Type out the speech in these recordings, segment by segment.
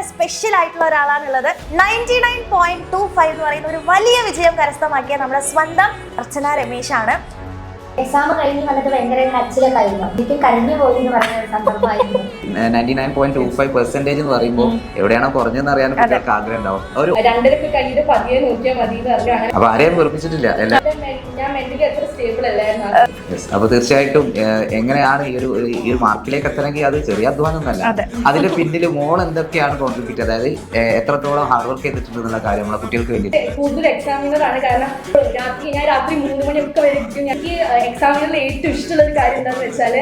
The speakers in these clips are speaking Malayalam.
സ്പെഷ്യൽ ആയിട്ടുള്ള ഒരാളാണുള്ളത്. 99.25 എന്ന് പറയുന്ന ഒരു വലിയ വിജയം കരസ്ഥമാക്കിയ നമ്മുടെ സ്വന്തം അർച്ചന രമേശാണ്. എക്സാം കഴിഞ്ഞ് വന്നിട്ട് ഭയങ്കര കരച്ചിലൊക്കെയായിരുന്നു. എനിക്കും കരഞ്ഞു പോയി എന്ന് പറഞ്ഞ ഒരു സന്ദർഭമായിരുന്നു. 99.25% എന്ന് പറയുമ്പോൾ എവിടെയാണോ കുറഞ്ഞെന്ന് അറിയാൻ കുട്ടികൾക്ക് ആഗ്രഹം ഉണ്ടാവും. ഒരു 2 കഴിഞ്ഞിട്ട് പതിയെ നോക്കിയാൽ മതി എന്ന് പറഞ്ഞു. അപ്പൊ ആരെയും വെറുപ്പിച്ചിട്ടില്ല. ഞാൻ മെന്റലി അത്ര സ്റ്റേബിൾ അല്ലായിരുന്നു. അപ്പൊ തീർച്ചയായിട്ടും എങ്ങനെയാണ് ഈ ഒരു മാർക്കിലേക്ക് എത്തണമെങ്കിൽ അത് ചെറിയ അധ്വാനമൊന്നുമല്ല. അതിന്റെ പിന്നിൽ മോൾ എന്തൊക്കെയാണ് കോൺട്രിബ്യൂട്ട്, അതായത് എത്രത്തോളം ഹാർഡ് വർക്ക് ചെയ്തിട്ടുണ്ട് എന്നുള്ള കാര്യം നമ്മളെ കുട്ടികൾക്ക് വേണ്ടി. കൂടുതൽ എക്സാമിനറാണ്. കാരണം ഞാൻ രാത്രി 3 മണിയൊക്കെ വരെ ഇരിക്കും. എനിക്ക് എക്സാമിനറിൽ ഏറ്റവും ഇഷ്ടമുള്ള ഒരു കാര്യം എന്താണെന്ന് വെച്ചാല്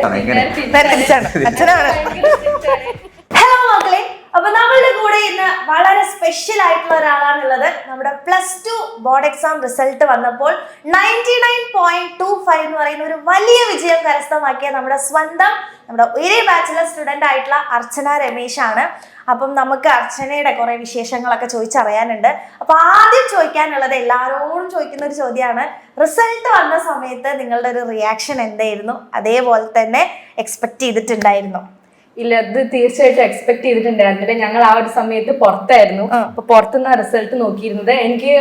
ഹലോ മക്കളെ, അപ്പൊ നമ്മളുടെ കൂടെ ഇന്ന് വളരെ സ്പെഷ്യൽ ആയിട്ടുള്ള ഒരാളാണുള്ളത്. നമ്മുടെ +2 ബോർഡ് എക്സാം റിസൾട്ട് വന്നപ്പോൾ 99.25 എന്ന് പറയുന്ന ഒരു വലിയ വിജയം കരസ്ഥമാക്കിയ നമ്മുടെ സ്വന്തം ഒരേ ബാച്ചിലർ സ്റ്റുഡന്റ് ആയിട്ടുള്ള അർച്ചന രമേശാണ്. അപ്പം നമുക്ക് അർച്ചനയുടെ കുറെ വിശേഷങ്ങളൊക്കെ ചോദിച്ചറിയാനുണ്ട്. അപ്പൊ ആദ്യം ചോദിക്കാനുള്ളത് എല്ലാവരോടും ചോദിക്കുന്ന ഒരു ചോദ്യമാണ്, റിസൾട്ട് വന്ന സമയത്ത് നിങ്ങളുടെ ഒരു റിയാക്ഷൻ എന്തായിരുന്നു? അതേപോലെ തന്നെ എക്സ്പെക്ട് ചെയ്തിട്ടുണ്ടായിരുന്നു? ഇല്ല, അത് തീർച്ചയായിട്ടും എക്സ്പെക്ട് ചെയ്തിട്ടുണ്ടായിരുന്നില്ല. ഞങ്ങൾ ആ ഒരു സമയത്ത് പുറത്തായിരുന്നു. അപ്പൊ പുറത്തുനിന്ന് റിസൾട്ട് നോക്കിയിരുന്നത്. എനിക്ക്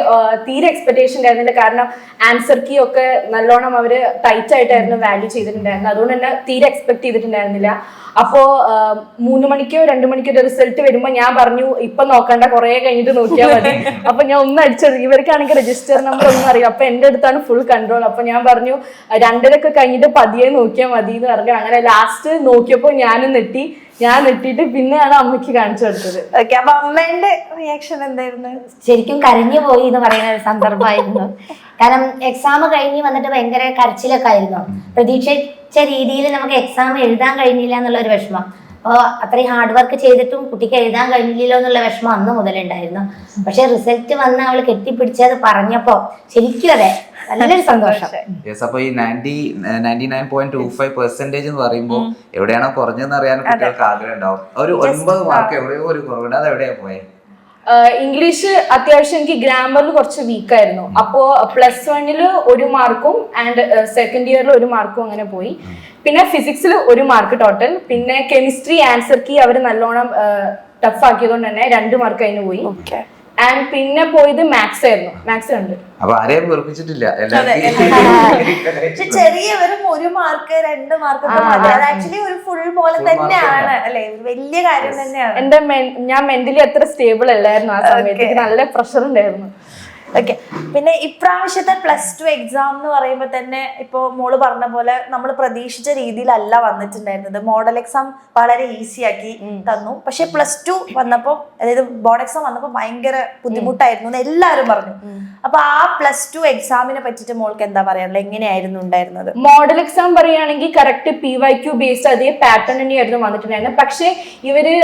തീരെ എക്സ്പെക്ടേഷൻ ഉണ്ടായിരുന്നില്ല. കാരണം ആൻസർ കീ ഒക്കെ നല്ലോണം അവര് ടൈറ്റ് ആയിട്ടായിരുന്നു വാല്യൂ ചെയ്തിട്ടുണ്ടായിരുന്നത്. അതുകൊണ്ട് തന്നെ തീരെ എക്സ്പെക്ട് ചെയ്തിട്ടുണ്ടായിരുന്നില്ല. അപ്പോ 3 മണിക്കോ 2 മണിക്കോ റിസൾട്ട് വരുമ്പോ ഞാൻ പറഞ്ഞു, ഇപ്പൊ നോക്കണ്ട, കുറെ കഴിഞ്ഞിട്ട് നോക്കിയാൽ മതി. അപ്പൊ ഞാൻ ഒന്ന് അടിച്ചത്, ഇവർക്കാണെങ്കിൽ രജിസ്റ്റർ നമ്പർ ഒന്നും അറിയാം. അപ്പൊ എന്റെ അടുത്താണ് ഫുൾ കൺട്രോൾ. അപ്പൊ ഞാൻ പറഞ്ഞു 2 കഴിഞ്ഞിട്ട് പതിയെ നോക്കിയാൽ മതി എന്ന് പറഞ്ഞു. അങ്ങനെ ലാസ്റ്റ് നോക്കിയപ്പോ ഞാനും നെട്ടിയിട്ട് പിന്നെയാണ് അമ്മയ്ക്ക് കാണിച്ചു കൊടുത്തത്. ഓക്കെ, അപ്പൊ അമ്മേന്റെ റിയാക്ഷൻ എന്തായിരുന്നു? ശരിക്കും കരഞ്ഞു പോയി എന്ന് പറയുന്ന ഒരു സന്ദർഭമായിരുന്നു. കാരണം എക്സാം കഴിഞ്ഞ് വന്നിട്ട് ഭയങ്കര കരച്ചിലൊക്കെ ആയിരുന്നു. പ്രതീക്ഷിച്ച രീതിയിൽ നമുക്ക് എക്സാം എഴുതാൻ കഴിഞ്ഞില്ല എന്നുള്ള ഒരു വിഷമം. അപ്പോൾ അത്രയും ഹാർഡ് വർക്ക് ചെയ്തിട്ടും കുട്ടിക്ക് എഴുതാൻ കഴിഞ്ഞില്ലല്ലോ എന്നുള്ള വിഷമം അന്ന് മുതലുണ്ടായിരുന്നു. പക്ഷെ റിസൾട്ട് വന്ന് അവൾ കെട്ടിപ്പിടിച്ചത് പറഞ്ഞപ്പോ ശരിക്കും അതെ നല്ലൊരു സന്തോഷം. അപ്പൊ ഈ 99.25% എന്ന് പറയുമ്പോൾ എവിടെയാണോ കുറഞ്ഞെന്ന് അറിയാൻ കുട്ടികൾക്ക് ആഗ്രഹം ഉണ്ടാവും. ഒരു 9 മാർക്ക് എവിടെയോ ഒരു കുറവുണ്ട്, അത് എവിടെയാ പോയത്? ഇംഗ്ലീഷ് അത്യാവശ്യം എനിക്ക് ഗ്രാമറിൽ കുറച്ച് വീക്കായിരുന്നു. അപ്പോ +1 1 മാർക്കും ആൻഡ് സെക്കൻഡ് ഇയറിൽ 1 മാർക്കും അങ്ങനെ പോയി. പിന്നെ ഫിസിക്സിൽ 1 മാർക്ക് ടോട്ടൽ. പിന്നെ കെമിസ്ട്രി ആൻസർ കീ അവർ നല്ലോണം ടഫ് ആക്കിയതുകൊണ്ട് തന്നെ 2 മാർക്ക് അതിന് പോയി. ആൻഡ് പിന്നെ പോയത് മാത്സ് ആയിരുന്നു. മാത്സ് ഉണ്ട്. അപ്പൊ ആരെയും വെറുപ്പിച്ചിട്ടില്ല. ചെറിയവരും 1 മാർക്ക് 2 മാർക്ക് ആക്ച്വലി ഒരു ഫുൾ പോലെ തന്നെയാണ് അല്ലെ, വലിയ കാര്യം തന്നെയാണ്. ഞാൻ മെന്റലി അത്ര സ്റ്റേബിൾ അല്ലായിരുന്നു ആ സമയത്ത്. നല്ല പ്രഷർ ഉണ്ടായിരുന്നു. ഓക്കെ, പിന്നെ ഇപ്രാവശ്യത്തെ +2 എക്സാം എന്ന് പറയുമ്പോൾ തന്നെ ഇപ്പൊ മോള് പറഞ്ഞ പോലെ നമ്മൾ പ്രതീക്ഷിച്ച രീതിയിലല്ല വന്നിട്ടുണ്ടായിരുന്നത്. മോഡൽ എക്സാം വളരെ ഈസി ആക്കി തന്നു. പക്ഷെ +2 വന്നപ്പോൾ, അതായത് ബോർഡ് എക്സാം വന്നപ്പോൾ ഭയങ്കര ബുദ്ധിമുട്ടായിരുന്നു എന്ന് എല്ലാവരും പറഞ്ഞു. അപ്പൊ ആ +2 എക്സാമിനെ പറ്റിട്ട് മോൾക്ക് എന്താ പറയാനുള്ളത്? എങ്ങനെയായിരുന്നു ഉണ്ടായിരുന്നത്? മോഡൽ എക്സാം പറയുകയാണെങ്കിൽ കറക്റ്റ് PYQ ബേസ്ഡ് അതേ പാറ്റേൺ തന്നെയായിരുന്നു വന്നിട്ടുണ്ടായിരുന്നത്. പക്ഷെ ഇവര്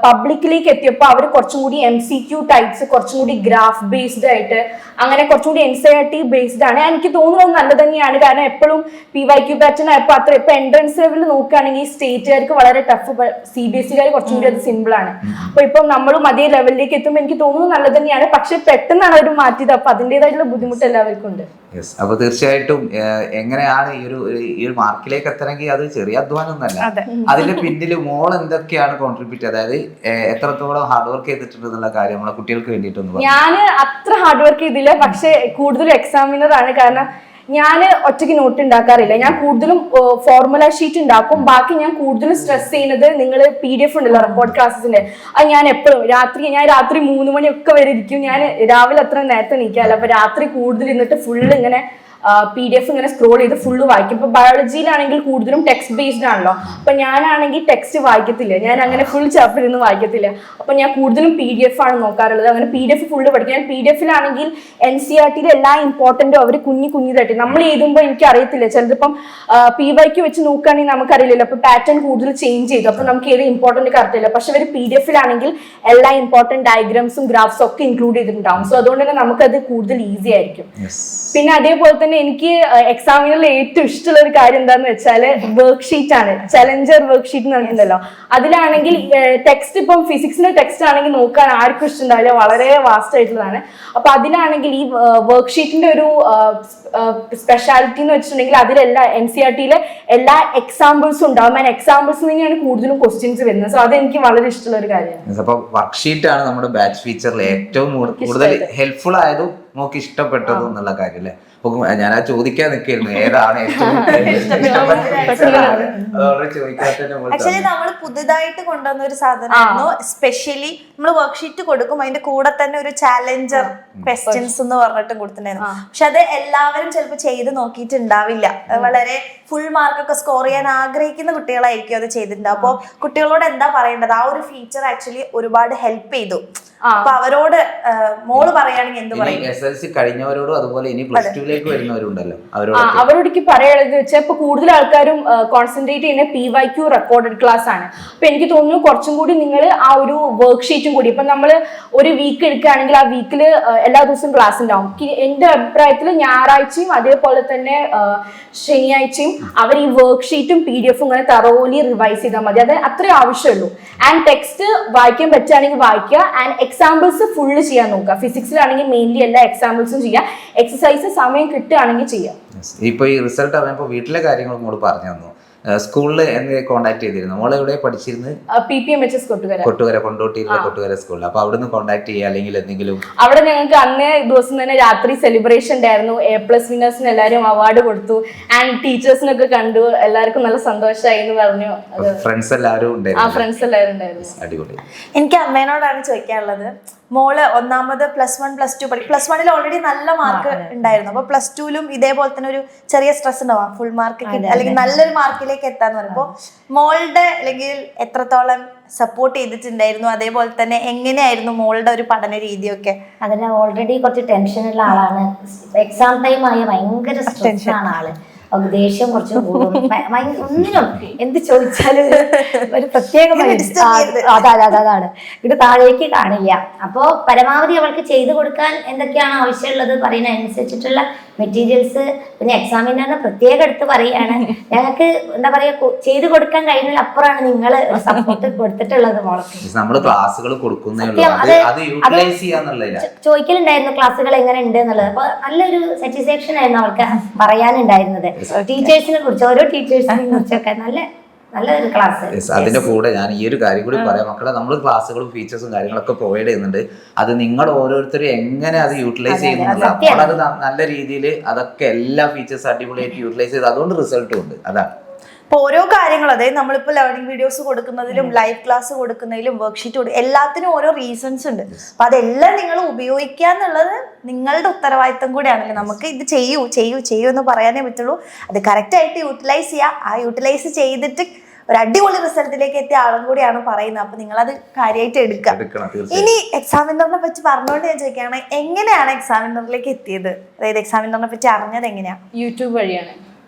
പബ്ലിക്കിലേക്ക് എത്തിയപ്പോൾ അവർ കുറച്ചും കൂടി MCQ ടൈപ്സ്, കുറച്ചും കൂടി ഗ്രാഫ് ബേസ്ഡ് ആയിട്ട്, അങ്ങനെ കുറച്ചും കൂടി NCERT ബേസ്ഡ് ആണ്. എനിക്ക് തോന്നുന്നത് നല്ല തന്നെയാണ്. കാരണം എപ്പോഴും PYQ പാറ്റേൺ ആയപ്പോൾ അത്ര ഇപ്പൊ എൻട്രൻസ് ലെവലിൽ നോക്കുകയാണെങ്കിൽ സ്റ്റേറ്റുകാർക്ക് വളരെ ടഫ്, CBSE കുറച്ചും കൂടി അത് സിമ്പിൾ ആണ്. അപ്പൊ ഇപ്പൊ നമ്മളും അതേ ലെവലിലേക്ക് എത്തുമ്പോൾ എനിക്ക് തോന്നുന്നു നല്ല തന്നെയാണ്. പക്ഷെ പെട്ടെന്നാണ് അവർ മാറ്റിയത്. അപ്പൊ അതിൻ്റെതായിട്ടുള്ള ബുദ്ധിമുട്ട് എല്ലാവർക്കും ഉണ്ട്. അപ്പൊ തീർച്ചയായിട്ടും എങ്ങനെയാണ് ഈ ഒരു മാർക്കിലേക്ക് എത്തണമെങ്കിൽ അത് ചെറിയ അധ്വാനമൊന്നുമല്ല. അതിന്റെ പിന്നിൽ മോൾ എന്തൊക്കെയാണ് കോൺട്രിബ്യൂട്ട്, അതായത് എത്രത്തോളം ഹാർഡ് വർക്ക് ചെയ്തിട്ടുണ്ട് എന്നുള്ള കാര്യം നമ്മളെ കുട്ടികൾക്ക് വേണ്ടിയിട്ടൊന്നും. ഞാൻ അത്ര ഹാർഡ് വർക്ക് ചെയ്തില്ല, പക്ഷെ കൂടുതലും എക്സാമിനർ ആണ്. കാരണം ഞാൻ ഒറ്റയ്ക്ക് നോട്ട് ഉണ്ടാക്കാറില്ല. ഞാൻ കൂടുതലും ഫോർമുല ഷീറ്റ് ഉണ്ടാക്കും. ബാക്കി ഞാൻ കൂടുതലും സ്ട്രെസ് ചെയ്യുന്നത് നിങ്ങൾ PDF ഉണ്ടല്ലോ റെക്കോർഡ് ക്ലാസ്സിന്റെ, അത് ഞാൻ എപ്പോഴും രാത്രി 3 മണിയൊക്കെ വരെ ഇരിക്കും. ഞാൻ രാവിലെ അത്ര നേരത്തെ എണീക്കാറില്ല. അപ്പൊ രാത്രി കൂടുതൽ ഇരുന്നിട്ട് ഫുള്ള് ഇങ്ങനെ PDF ഇങ്ങനെ സ്ക്രോൾ ചെയ്ത് ഫുള്ള് വായിക്കും. ഇപ്പൊ ബയോളജിയിലാണെങ്കിൽ കൂടുതലും ടെക്സ്റ്റ് ബേസ്ഡ് ആണല്ലോ. അപ്പൊ ഞാനാണെങ്കിൽ ടെക്സ്റ്റ് വായിക്കത്തില്ല. ഞാൻ അങ്ങനെ ഫുൾ ചാപ്റ്റർ ഇരുന്ന് വായിക്കത്തില്ല. അപ്പൊ ഞാൻ കൂടുതലും PDF ആണ് നോക്കാറുള്ളത്. അങ്ങനെ PDF ഫുള്ള് പഠിക്കും. ഞാൻ PDF-ലാണെങ്കിൽ NCERT-ലെ എല്ലാ ഇമ്പോർട്ടന്റും അവർ കുഞ്ഞിതായിട്ട് നമ്മൾ എഴുതുമ്പോൾ എനിക്ക് അറിയത്തില്ല. ചിലതിപ്പം PYQ വെച്ച് നോക്കുകയാണെങ്കിൽ നമുക്കറിയില്ലല്ലോ. അപ്പൊ പാറ്റേൺ കൂടുതൽ ചേഞ്ച് ചെയ്തു. അപ്പൊ നമുക്ക് ഏത് ഇമ്പോർട്ടന്റ് കറക്റ്റ് ഇല്ല. പക്ഷെ ഇവർ PDF-ലാണെങ്കിൽ എല്ലാ ഇമ്പോർട്ടന്റ് ഡയഗ്രാംസും ഗ്രാഫ്സും ഒക്കെ ഇൻക്ലൂഡ് ചെയ്തിട്ടുണ്ടാവും. സോ അതുകൊണ്ട് തന്നെ നമുക്കത് കൂടുതൽ ഈസി ആയിരിക്കും. പിന്നെ അതേപോലെ തന്നെ എനിക്ക് എക്സാമിനിൽ ഏറ്റവും ഇഷ്ടമുള്ള ഒരു കാര്യം എന്താന്ന് വെച്ചാല് വർക്ക് ഷീറ്റ് ആണ്. ചലഞ്ചർ വർക്ക് ഷീറ്റ് എന്ന് പറഞ്ഞിട്ടുണ്ടല്ലോ, അതിലാണെങ്കിൽ ടെക്സ്റ്റ്, ഇപ്പം ഫിസിക്സിന്റെ ടെക്സ്റ്റ് ആണെങ്കിൽ നോക്കാൻ ആർക്കും ഇഷ്ടമുണ്ടാവില്ല, വളരെ വാസ്റ്റ് ആയിട്ടുള്ളതാണ്. അപ്പൊ അതിലാണെങ്കിൽ ഈ വർക്ക് ഷീറ്റിന്റെ ഒരു സ്പെഷ്യാലിറ്റി എന്ന് വെച്ചിട്ടുണ്ടെങ്കിൽ അതിലെല്ലാ NCERT-യിലെ എല്ലാ എക്സാമ്പിൾസും ഉണ്ടാവും. ആൻഡ് എക്സാമ്പിൾസ് തന്നെയാണ് കൂടുതലും ക്വസ്റ്റ്യൻസ് വരുന്നത്. സോ അതെനിക്ക് വളരെ ഇഷ്ടമുള്ള ഒരു കാര്യമാണ്. അപ്പൊ വർക്ക്ഷീറ്റ് ആണ് നമ്മുടെ ബാച്ച് ഫീച്ചറിൽ ഏറ്റവും കൂടുതൽ ഹെൽപ്ഫുൾ ആയതും നമുക്ക് ഇഷ്ടപ്പെട്ടതും എന്നുള്ള കാര്യം അല്ലേ. അപ്പൊ ഞാൻ ആ ചോദിക്കാൻ നിൽക്കായിരുന്നു ഏതാണ് ഏറ്റവും ആക്ച്വലി നമ്മൾ പുതുതായിട്ട് കൊണ്ടുവന്ന ഒരു സാധനമായിരുന്നു. സ്പെഷ്യലി നമ്മൾ വർക്ക്ഷീറ്റ് കൊടുക്കും, അതിന്റെ കൂടെ തന്നെ ഒരു ചാലഞ്ചർ ക്വസ്റ്റ്യൻസ് എന്ന് പറഞ്ഞിട്ടും കൊടുത്തിട്ടുണ്ടായിരുന്നു. പക്ഷെ അത് എല്ലാവരും ചിലപ്പോൾ ചെയ്ത് നോക്കിയിട്ടുണ്ടാവില്ല. വളരെ ഫുൾ മാർക്കൊക്കെ സ്കോർ ചെയ്യാൻ ആഗ്രഹിക്കുന്ന കുട്ടികളായിരിക്കും അത് ചെയ്തിട്ടുണ്ട്. അപ്പോൾ കുട്ടികളോട് എന്താ പറയേണ്ടത്? ആ ഒരു ഫീച്ചർ ആക്ച്വലി ഒരുപാട് ഹെൽപ്പ് ചെയ്തു. അപ്പൊ അവരോട് മോള് പറയുകയാണെങ്കിൽ എന്ത് പറയും? SLC കഴിഞ്ഞവരോടും അതുപോലെ ഇനി +2 വരുന്നവരുണ്ടല്ലോ അവരോടേക്ക് പറയാനുള്ളത് വെച്ചാൽ ഇപ്പൊ കൂടുതൽ ആൾക്കാരും കോൺസെൻട്രേറ്റ് ചെയ്യുന്ന PYQ റെക്കോർഡഡ് ക്ലാസ് ആണ്. അപ്പൊ എനിക്ക് തോന്നുന്നു കുറച്ചും കൂടി നിങ്ങൾ ആ ഒരു വർക്ക് ഷീറ്റും കൂടി, ഇപ്പൊ നമ്മൾ ഒരു വീക്ക് എടുക്കുകയാണെങ്കിൽ ആ വീക്കില് എല്ലാ ദിവസവും ക്ലാസ് ഉണ്ടാവും. എന്റെ അഭിപ്രായത്തിൽ ഞായറാഴ്ചയും അതേപോലെ തന്നെ ശനിയാഴ്ചയും അവർ ഈ വർക്ക് ഷീറ്റും PDF ഇങ്ങനെ തറോലി റിവൈസ് ചെയ്താൽ മതി. അത് അത്രേ ആവശ്യമുള്ളൂ. ആൻഡ് ടെക്സ്റ്റ് വായിക്കാൻ പറ്റുകയാണെങ്കിൽ വായിക്കുക. ആൻഡ് എക്സാമ്പിൾസ് ഫുള്ള് ചെയ്യാൻ നോക്കുക. ഫിസിക്സിലാണെങ്കിൽ മെയിൻലി എല്ലാ എക്സാമ്പിൾസും ചെയ്യാം. എക്സസൈസ് സമയം കിട്ടുകയാണെങ്കിൽ ചെയ്യാം. ഇപ്പൊ ഈ റിസൾട്ട് അറിഞ്ഞപ്പോ വീട്ടിലെ കാര്യങ്ങളും കൂടെ പറഞ്ഞു തന്നു. സ്കൂളിൽ എന്നെ കോൺടാക്ട് ചെയ്തിരുന്നു. മോളെ എവിടെ പഠിച്ചിരുന്നത്? PPMHS കൊട്ടുകര കൊണ്ടോട്ടിയിലെ കൊട്ടുകര സ്കൂളിൽ. അപ്പൊ അവിടുന്ന് കോൺടാക്ട് ചെയ്യുക അല്ലെങ്കിൽ എന്തെങ്കിലും? അവിടെ ഞങ്ങൾക്ക് അന്നേ ദിവസം തന്നെ രാത്രി സെലിബ്രേഷൻ ഉണ്ടായിരുന്നു. A+ വിന്നേഴ്സിന് എല്ലാവരും അവാർഡ് കൊടുത്തു. ആൻഡ് ടീച്ചേഴ്സിനൊക്കെ കണ്ടു. എല്ലാവർക്കും നല്ല സന്തോഷമായി എന്ന് പറഞ്ഞു. ഫ്രണ്ട്സ് എല്ലാവരും ഉണ്ടായിരുന്നു. അടിപൊളി. എനിക്ക് അമ്മേനോടാണ് ചോദിക്കാനുള്ളത്. മോള് ഒന്നാമത് +1 +2 +1 ഓൾറെഡി നല്ല മാർക്ക് ഉണ്ടായിരുന്നു. അപ്പൊ +2 ഇതേപോലെ തന്നെ ഒരു ചെറിയ സ്ട്രെസ് ഉണ്ടാവാം. ഫുൾ മാർക്ക് അല്ലെങ്കിൽ നല്ലൊരു മാർക്കിലേക്ക് എത്താന്ന് പറയുമ്പോൾ മോളുടെ അല്ലെങ്കിൽ എത്രത്തോളം സപ്പോർട്ട് ചെയ്തിട്ടുണ്ടായിരുന്നു? അതേപോലെ തന്നെ എങ്ങനെയായിരുന്നു മോളുടെ ഒരു പഠന രീതിയൊക്കെ? അതിന് ഓൾറെഡി കുറച്ച് ടെൻഷനുള്ള ആളാണ്. എക്സാം ടൈം ആയ ഭയങ്കര സ്ട്രെസ് ആണ് ആള്. ദേഷ്യം കുറച്ച് കൂടും. ഒന്നിനും എന്ത് ചോദിച്ചാലും ഒരു പ്രത്യേകമായിട്ട് അതാണ് ഇത് താഴേക്ക് കാണില്ല. അപ്പോ പരമാവധി അവൾക്ക് ചെയ്തു കൊടുക്കാൻ എന്തൊക്കെയാണ് ആവശ്യമുള്ളത് പറയുന്ന അനുസരിച്ചിട്ടുള്ള മെറ്റീരിയൽസ്, പിന്നെ എക്സാമിനാണ് പ്രത്യേകം എടുത്ത് പറയുകയാണ്. ഞങ്ങൾക്ക് എന്താ പറയാ ചെയ്തു കൊടുക്കാൻ കഴിയുന്നതിൽ അപ്പുറമാണ് നിങ്ങൾ സപ്പോർട്ട് കൊടുത്തിട്ടുള്ളത് മോൾക്ക്. ചോദിക്കലുണ്ടായിരുന്നു ക്ലാസ്സുകൾ എങ്ങനെ ഉണ്ട് എന്നുള്ളത്. അപ്പൊ നല്ലൊരു സാറ്റിസ്ഫാക്ഷൻ ആയിരുന്നു അവൾക്ക് പറയാനുണ്ടായിരുന്നത്. ടീച്ചേഴ്സിനെ കുറിച്ച്, ഓരോ ടീച്ചേഴ്സിനെ കുറിച്ചൊക്കെ നല്ലൊരു ക്ലാസ്. അതിന്റെ കൂടെ ഞാൻ ഈ ഒരു കാര്യം കൂടി പറയാം മക്കളെ. നമ്മൾ ക്ലാസ്സുകളും ഫീച്ചേഴ്സും കാര്യങ്ങളൊക്കെ പ്രൊവൈഡ് ചെയ്യുന്നുണ്ട്. അത് നിങ്ങൾ ഓരോരുത്തരും എങ്ങനെ അത് യൂട്ടിലൈസ് ചെയ്യുന്നുള്ളത്, നമ്മളത് നല്ല രീതിയിൽ അതൊക്കെ എല്ലാ ഫീച്ചേഴ്സ് അടിപൊളിയായിട്ട് യൂട്ടിലൈസ് ചെയ്ത് അതുകൊണ്ട് റിസൾട്ടും ഉണ്ട്. അതാണ് ഇപ്പൊ ഓരോ കാര്യങ്ങൾ, അതായത് നമ്മളിപ്പോ ലേണിംഗ് വീഡിയോസ് കൊടുക്കുന്നതിലും ലൈവ് ക്ലാസ് കൊടുക്കുന്നതിലും വർക്ക്ഷീറ്റ് എല്ലാത്തിനും ഓരോ റീസൺസ് ഉണ്ട്. അപ്പൊ അതെല്ലാം നിങ്ങൾ ഉപയോഗിക്കുക എന്നുള്ളത് നിങ്ങളുടെ ഉത്തരവാദിത്തം കൂടിയാണല്ലോ. നമുക്ക് ഇത് ചെയ്യൂ എന്ന് പറയാനേ പറ്റുള്ളൂ. അത് കറക്റ്റ് ആയിട്ട് യൂട്ടിലൈസ് ചെയ്യുക. ആ യൂട്ടിലൈസ് ചെയ്തിട്ട് ഒരു അടിപൊളി റിസൾട്ടിലേക്ക് എത്തിയ ആളും കൂടിയാണ് പറയുന്നത്. അപ്പൊ നിങ്ങളത് കാര്യമായിട്ട് എടുക്കുക. ഇനി എക്സാമിനറിനെ പറ്റി പറഞ്ഞുകൊണ്ട് ഞാൻ ചോദിക്കുകയാണ്, എങ്ങനെയാണ് എക്സാമിനറിലേക്ക് എത്തിയത്? അതായത് എക്സാമിനറിനെ പറ്റി അറിഞ്ഞത് എങ്ങനെയാ? യൂട്യൂബ് വഴിയാണ്.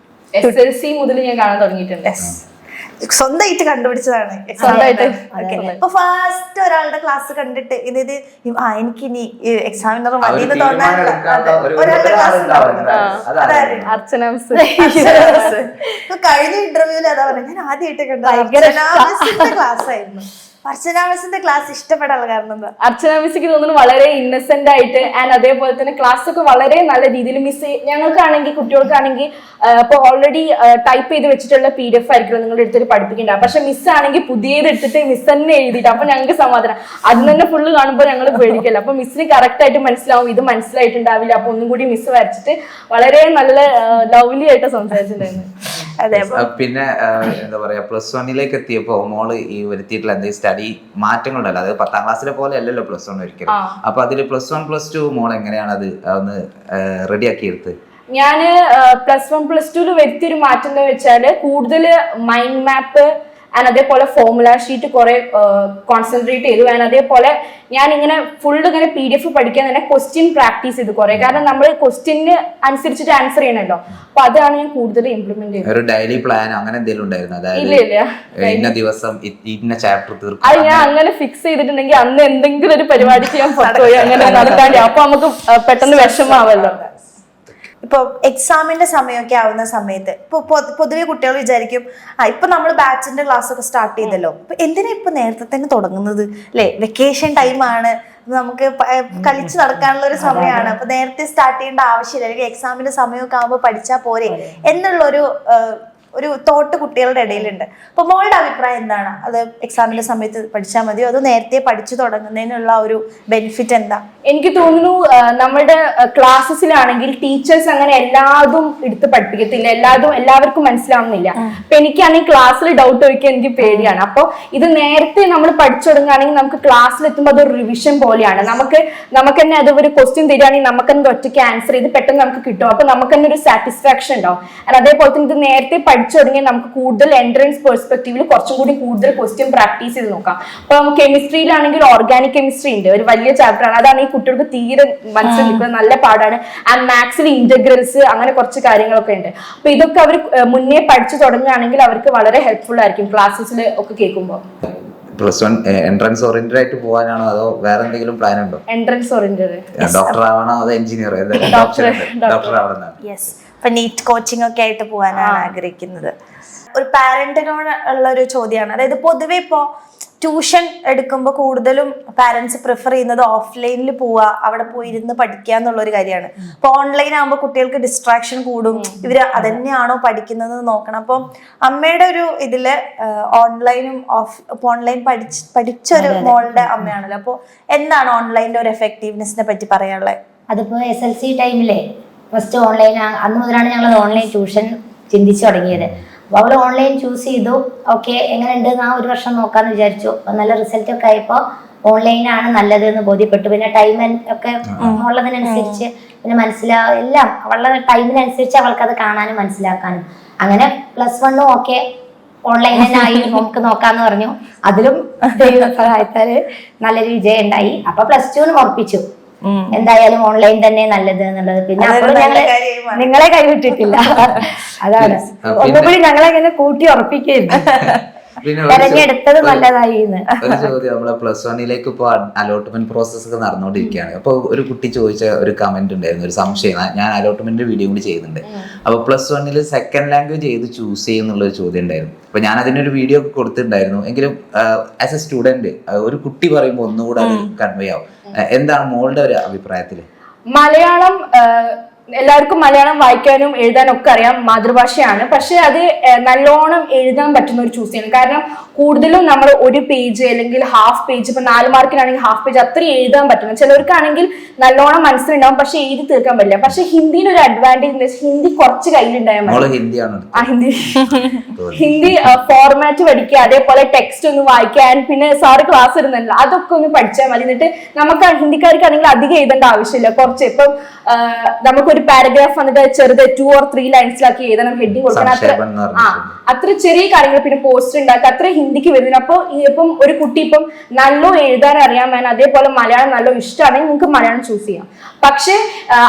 SLC മുതൽ ഞാൻ കാണാൻ തുടങ്ങിയിട്ടുണ്ട്. സ്വന്തമായിട്ട് കണ്ടുപിടിച്ചതാണ്. അപ്പൊ ഫസ്റ്റ് ഒരാളുടെ ക്ലാസ് കണ്ടിട്ട് ഇത് എനിക്കിനി എക്സാമിനർ മതി എന്ന് തോന്നാൻ ഒരാളുടെ ക്ലാസ് അർച്ചന മിസ്. കഴിഞ്ഞ ഇന്റർവ്യൂല് അതാ പറഞ്ഞത്, ഞാൻ ആദ്യമായിട്ട് കണ്ടത് ക്ലാസ് ആയിരുന്നു. അർച്ചന മിസ്സിന്റെ ക്ലാസ് ഇഷ്ടപ്പെടാനുള്ള കാരണം എന്താ? അർച്ചന മിസ്സിക്ക് തോന്നുന്നു വളരെ ഇന്നസെന്റ് ആയിട്ട് ആൻഡ് അതേപോലെ തന്നെ ക്ലാസ് ഒക്കെ വളരെ നല്ല രീതിയിൽ മിസ്. ഞങ്ങൾക്കാണെങ്കിൽ കുട്ടികൾക്കാണെങ്കിൽ ഇപ്പൊ ഓൾറെഡി ടൈപ്പ് ചെയ്ത് വെച്ചിട്ടുള്ള PDF ആയിരിക്കും നിങ്ങളുടെ അടുത്ത് പഠിപ്പിക്കേണ്ടത്. പക്ഷെ മിസ് ആണെങ്കിൽ പുതിയത് എടുത്തിട്ട് മിസ് തന്നെ എഴുതിയിട്ട്, അപ്പൊ ഞങ്ങൾക്ക് സമാധാനം. അത് തന്നെ ഫുള്ള് കാണുമ്പോൾ ഞങ്ങൾ പേടിക്കല്ല. അപ്പൊ മിസ്സിന് കറക്റ്റ് ആയിട്ട് മനസ്സിലാവും ഇത് മനസ്സിലായിട്ടുണ്ടാവില്ല. അപ്പൊ ഒന്നും കൂടി മിസ് വരച്ചിട്ട് വളരെ നല്ല ലവ്ലി ആയിട്ട് സംസാരിച്ചിട്ടുണ്ടായിരുന്നു. അതെ. പിന്നെ എന്താ പറയാ, +1 എത്തിയപ്പോ മോള് ഈ വരുത്തിയിട്ടുള്ള എന്തെങ്കിലും സ്റ്റഡി മാറ്റങ്ങളുണ്ടല്ലോ, അതായത് 10ാം ക്ലാസ്സിലെ പോലെ അല്ലല്ലോ +1 ഒരിക്കലും. അപ്പൊ അതില് +1 +2 മോൾ എങ്ങനെയാണ് അത് ഒന്ന് റെഡിയാക്കി എടുത്ത്? ഞാന് +1 +2 വരുത്തിയൊരു മാറ്റം എന്ന് വെച്ചാല് കൂടുതൽ മൈൻഡ് മാപ്പ് ആൻഡ് അതേപോലെ ഫോർമുല ഷീറ്റ് കുറെ കോൺസെൻട്രേറ്റ് ചെയ്തു. ആൻഡ് അതേപോലെ ഞാൻ ഇങ്ങനെ ഫുള്ള് ഇങ്ങനെ PDF പഠിക്കാൻ തന്നെ ക്വസ്റ്റ്യൻ പ്രാക്ടീസ് ചെയ്തു കുറെ. കാരണം നമ്മൾ ക്വസ്റ്റ്യന് അനുസരിച്ചിട്ട് ആൻസർ ചെയ്യണല്ലോ. അപ്പൊ അതാണ് ഞാൻ കൂടുതൽ ഇംപ്ലിമെന്റ് ചെയ്തത്. ഒരു ഡെയിലി പ്ലാൻ അങ്ങനെ എന്തെങ്കിലും ഉണ്ടായിരുന്നു? ഇന്ന ദിവസം ഇന്ന ചാപ്റ്റർ തീർക്കും. അത് ഞാൻ അങ്ങനെ ഫിക്സ് ചെയ്തിട്ടുണ്ടെങ്കിൽ അന്ന് എന്തെങ്കിലും ഒരു പരിപാടിക്ക് ഞാൻ പുറത്തുപോയി അങ്ങനെ നടത്താണ്ട്, അപ്പൊ നമുക്ക് പെട്ടെന്ന് വിഷമാവല്ലോ. ഇപ്പോൾ എക്സാമിന്റെ സമയമൊക്കെ ആവുന്ന സമയത്ത് ഇപ്പോൾ പൊതുവെ കുട്ടികൾ വിചാരിക്കും ഇപ്പൊ നമ്മൾ ബാച്ചിന്റെ ക്ലാസ് ഒക്കെ സ്റ്റാർട്ട് ചെയ്തല്ലോ, അപ്പൊ എന്തിനാ ഇപ്പൊ നേരത്തെ തന്നെ തുടങ്ങുന്നത് അല്ലെ, വെക്കേഷൻ ടൈമാണ്, നമുക്ക് കളിച്ചു നടക്കാനുള്ള ഒരു സമയമാണ്, അപ്പൊ നേരത്തെ സ്റ്റാർട്ട് ചെയ്യേണ്ട ആവശ്യമില്ല, അല്ലെങ്കിൽ എക്സാമിന്റെ സമയമൊക്കെ ആകുമ്പോൾ പഠിച്ചാൽ പോരെ എന്നുള്ളൊരു ഒരു തോട്ട് കുട്ടികളുടെ ഇടയിലുണ്ട്. അപ്പൊ മോളുടെ അഭിപ്രായം എന്താണ്? അത് എക്സാമിന്റെ സമയത്ത് പഠിച്ചാൽ മതിയോ അതോ നേരത്തെ പഠിച്ചു തുടങ്ങുന്നതിനുള്ള ഒരു ബെനിഫിറ്റ് എന്താ? എനിക്ക് തോന്നുന്നു നമ്മുടെ ക്ലാസ്സസിലാണെങ്കിൽ ടീച്ചേഴ്സ് അങ്ങനെ എല്ലാതും എടുത്ത് പഠിപ്പിക്കത്തില്ല, എല്ലാവർക്കും മനസ്സിലാവുന്നില്ല. അപ്പൊ എനിക്കാണെങ്കിൽ ക്ലാസ്സിൽ ഡൗട്ട് ചോദിക്കാൻ എനിക്ക് പേടിയാണ്. അപ്പൊ ഇത് നേരത്തെ നമ്മൾ പഠിച്ചു തുടങ്ങുകയാണെങ്കിൽ നമുക്ക് ക്ലാസ്സിൽ എത്തുമ്പോൾ അതൊരു റിവിഷൻ പോലെയാണ്. നമുക്ക് തന്നെ അത് ഒരു ക്വസ്റ്റ്യൻ തരികയാണെങ്കിൽ നമുക്ക് തന്നെ ഒറ്റയ്ക്ക് ആൻസർ ചെയ്ത് പെട്ടെന്ന് നമുക്ക് കിട്ടും. അപ്പൊ നമുക്ക് തന്നെ ഒരു സാറ്റിസ്ഫാക്ഷൻ ഉണ്ടാവും. അതേപോലെ തന്നെ ഇത് നേരത്തെ പഠിച്ചു തുടങ്ങിയാൽ നമുക്ക് കൂടുതൽ എൻട്രൻസ് പെർസ്പെക്റ്റീവിൽ കുറച്ചും കൂടി കൂടുതൽ ക്വസ്റ്റ്യൻ പ്രാക്ടീസ് ചെയ്ത് നോക്കാം. അപ്പൊ കെമിസ്ട്രിയിലാണെങ്കിൽ ഓർഗാനിക് കെമിസ്ട്രി ഉണ്ട്, ഒരു വലിയ ചാപ്റ്റർ ആണ്. അതാണ് ഈ കുട്ടികൾക്ക് തീരെ മനസ്സിൽ നിൽക്കുന്നത്, നല്ല പാടാണ്. ആൻഡ് മാത്സിൽ ഇന്റഗ്രൽസ് അങ്ങനെ കുറച്ച് കാര്യങ്ങളൊക്കെ ഉണ്ട്. അപ്പൊ ഇതൊക്കെ അവർ മുന്നേ പഠിച്ചു തുടങ്ങുകയാണെങ്കിൽ അവർക്ക് വളരെ ഹെൽപ്ഫുൾ ആയിരിക്കും ക്ലാസ്സസിൽ ഒക്കെ കേൾക്കുമ്പോൾ. പ്ലസ് വൺ എൻട്രൻസ് ഓറിയന്റഡ് ആയിട്ട് പോകാനാണോ അതോ വേറെ എന്തെങ്കിലും പ്ലാൻ ഉണ്ടോ? Entrance oriented. ഡോക്ടർ ആവണോ അതോ എഞ്ചിനീയർ? ഡോക്ടർ ആവണം. യെസ്, ഇപ്പൊ നീറ്റ് കോച്ചിങ് ഒക്കെ ആയിട്ട് പോകാനാണ് ആഗ്രഹിക്കുന്നത്. ഒരു പാരന്റിനോട് ഉള്ള ഒരു ചോദ്യമാണ്. അതായത് പൊതുവെ ഇപ്പോ ട്യൂഷൻ എടുക്കുമ്പോൾ കൂടുതലും പാരന്റ്സ് പ്രിഫർ ചെയ്യുന്നത് ഓഫ്ലൈനിൽ പോവുക, അവിടെ പോയി ഇരുന്ന് പഠിക്കുക എന്നുള്ള ഒരു കാര്യമാണ്. ഇപ്പൊ ഓൺലൈൻ ആകുമ്പോൾ കുട്ടികൾക്ക് ഡിസ്ട്രാക്ഷൻ കൂടും, ഇവര് അതന്നെയാണോ പഠിക്കുന്നത് നോക്കണം. അപ്പം അമ്മയുടെ ഒരു ഇതില് ഓൺലൈനും ഓൺലൈൻ പഠിച്ചൊരു മോളുടെ അമ്മയാണല്ലോ, അപ്പോൾ എന്താണ് ഓൺലൈനിന്റെ ഒരു എഫക്റ്റീവ്നെസ്സിനെ പറ്റി പറയാനുള്ളത്? അതിപ്പോ SLC ടൈമിലെ ഫസ്റ്റ് ഓൺലൈൻ, അന്ന് മുതലാണ് ഞങ്ങൾ ഓൺലൈൻ ട്യൂഷൻ ചിന്തിച്ചു തുടങ്ങിയത്. അപ്പോൾ അവൾ ഓൺലൈൻ ചൂസ് ചെയ്തു. ഓക്കെ, എങ്ങനെയുണ്ട് ആ ഒരു വർഷം നോക്കാന്ന് വിചാരിച്ചു. അപ്പോൾ നല്ല റിസൾട്ട് ഒക്കെ ആയപ്പോൾ ഓൺലൈനാണ് നല്ലത് എന്ന് ബോധ്യപ്പെട്ടു. പിന്നെ ടൈം ഒക്കെ ഉള്ളതിനനുസരിച്ച് പിന്നെ എല്ലാം അവളുടെ ടൈമിനനുസരിച്ച് അവൾക്കത് കാണാനും മനസ്സിലാക്കാനും. അങ്ങനെ +1 ഒക്കെ ഓൺലൈൻ തന്നെ ആയി നമുക്ക് നോക്കാന്ന് പറഞ്ഞു. അതിലും ദൈവ സഹായത്താല് നല്ലൊരു വിജയം ഉണ്ടായി. അപ്പൊ +2 ഉറപ്പിച്ചു എന്തായാലും ഓൺലൈൻ തന്നെ നല്ലത് എന്നുള്ളത്. പിന്നെ അപ്പോഴും ഞങ്ങള് നിങ്ങളെ കൈവിട്ടിട്ടില്ല. അതാണ് ഒന്നുകൂടി ഞങ്ങളെ ഇങ്ങനെ കൂട്ടി ഉറപ്പിക്കുന്നു, തെരഞ്ഞെടുത്തത് നല്ലതായി. ഒരു ചോദ്യം, നമ്മളെ +1 ഇപ്പൊ അലോട്ട്മെന്റ് പ്രോസസ് ഒക്കെ നടന്നുകൊണ്ടിരിക്കുകയാണ്. അപ്പൊ ഒരു കുട്ടി ചോദിച്ച ഒരു കമന്റ് ഉണ്ടായിരുന്നു, ഒരു സംശയം. ഞാൻ അലോട്ട്മെന്റ് വീഡിയോ കൂടി ചെയ്യുന്നുണ്ട്. അപ്പൊ +1 സെക്കൻഡ് ലാംഗ്വേജ് ഏത് ചൂസ് ചെയ്യുന്നുള്ള ഒരു ചോദ്യം ഉണ്ടായിരുന്നു. അപ്പൊ ഞാൻ അതിനൊരു വീഡിയോ ഒക്കെ കൊടുത്തിട്ടുണ്ടായിരുന്നു. എങ്കിലും ആസ് എ സ്റ്റുഡന്റ് ഒരു കുട്ടി പറയുമ്പോൾ ഒന്നുകൂടെ അത് കൺവേ ആവും. എന്താണ് മോളുടെ ഒരു അഭിപ്രായത്തില്? മലയാളം എല്ലാവർക്കും മലയാളം വായിക്കാനും എഴുതാനും ഒക്കെ അറിയാം, മാതൃഭാഷയാണ്. പക്ഷെ അത് നല്ലോണം എഴുതാൻ പറ്റുന്ന ഒരു ചൂസ് ചെയ്യണം. കാരണം കൂടുതലും നമ്മൾ ഒരു പേജ് അല്ലെങ്കിൽ ഹാഫ് പേജ്, ഇപ്പൊ 4 മാർക്കിനാണെങ്കിൽ ഹാഫ് പേജ് അത്രയും എഴുതാൻ പറ്റണം. ചിലവർക്കാണെങ്കിൽ നല്ലോണം മനസ്സിലുണ്ടാവും പക്ഷെ എഴുതി തീർക്കാൻ പറ്റില്ല. പക്ഷെ ഹിന്ദിയിൽ ഒരു അഡ്വാൻറ്റേജ്, ഹിന്ദി കുറച്ച് കയ്യിലുണ്ടായാൽ മതി. ഹിന്ദി ഫോർമാറ്റ് പഠിക്കുക, അതേപോലെ ടെക്സ്റ്റ് ഒന്ന് വായിക്കാൻ, പിന്നെ സാറ് ക്ലാസ് ഇടുന്നല്ലോ അതൊക്കെ ഒന്ന് പഠിച്ചാൽ മതി. എന്നിട്ട് നമുക്ക് ഹിന്ദിക്കാർക്കാണെങ്കിൽ അധികം എഴുതേണ്ട ആവശ്യമില്ല. കുറച്ച് ഇപ്പം നമുക്കൊരു പാരഗ്രാഫ് വന്നിട്ട് ചെറുത് 2 or 3 ലൈൻസിലാക്കി എഴുതണം, ഹെഡിങ് കൊടുക്കണം, അത്ര ചെറിയ കാര്യങ്ങൾ. പിന്നെ പോസ്റ്റർ ഉണ്ടാക്കുക, അത്ര ഹിന്ദിക്ക് വരുന്നത്. അപ്പൊ ഇപ്പം ഒരു കുട്ടി ഇപ്പം നല്ല എഴുതാൻ അറിയാൻ, അതേപോലെ മലയാളം നല്ല ഇഷ്ടമാണെങ്കിൽ നിങ്ങൾക്ക് മലയാളം ചൂസ് ചെയ്യാം. പക്ഷെ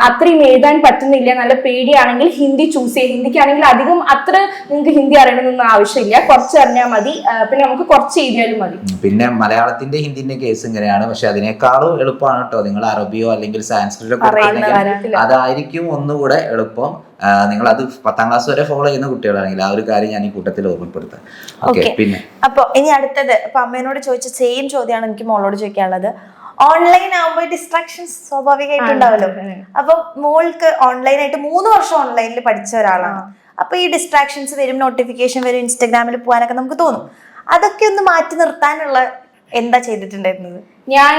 അത്രയും എഴുതാൻ പറ്റുന്നില്ല, നല്ല പേടിയാണെങ്കിൽ ഹിന്ദി ചൂസ് ചെയ്യാം. ഹിന്ദിക്കാണെങ്കിൽ അധികം അത്ര നിങ്ങൾക്ക് ഹിന്ദി അറിയണമെന്നൊന്നും ആവശ്യമില്ല, കുറച്ച് അറിഞ്ഞാൽ മതി. പിന്നെ നമുക്ക് കുറച്ച് എഴുതിയാലും മതി. പിന്നെ മലയാളത്തിന്റെ ഹിന്ദിന്റെ കേസ് ഇങ്ങനെയാണ്. പക്ഷെ അതിനേക്കാളും എളുപ്പമാണ് കേട്ടോ നിങ്ങൾ അറബിയോ അല്ലെങ്കിൽ സാൻസ്ക്രിറ്റോ അതായിരിക്കും ഒന്നുകൂടെ എളുപ്പം. നിങ്ങൾ അത് 10ാം ക്ലാസ് വരെ ഫോളോ ചെയ്യുന്ന കുട്ടികളാണെങ്കിൽ ആ ഒരു കാര്യം ഞാൻ ഈ കൂട്ടത്തിൽ ഓർമ്മപ്പെടുത്താം. പിന്നെ അപ്പൊ ഇനി അടുത്തത്, ഇപ്പൊ അമ്മേനോട് ചോദിച്ച സെയിം ചോദ്യമാണ് എനിക്ക് മോളോട് ചോദിക്കാനുള്ളത്. ഓൺലൈൻ ആകുമ്പോൾ ഡിസ്ട്രാക്ഷൻസ് സ്വാഭാവികമായിട്ടുണ്ടാവല്ലോ. അപ്പൊ മോൾക്ക് ഓൺലൈനായിട്ട് 3 വർഷം ഓൺലൈനിൽ പഠിച്ച ഒരാളാണ്. അപ്പൊ ഈ ഡിസ്ട്രാക്ഷൻസ് വരും, നോട്ടിഫിക്കേഷൻ വരും, ഇൻസ്റ്റാഗ്രാമിൽ പോകാനൊക്കെ നമുക്ക് തോന്നും. അതൊക്കെ ഒന്ന് മാറ്റി നിർത്താനുള്ള എന്താ ചെയ്തിട്ടുണ്ടായിരുന്നത്? ഞാൻ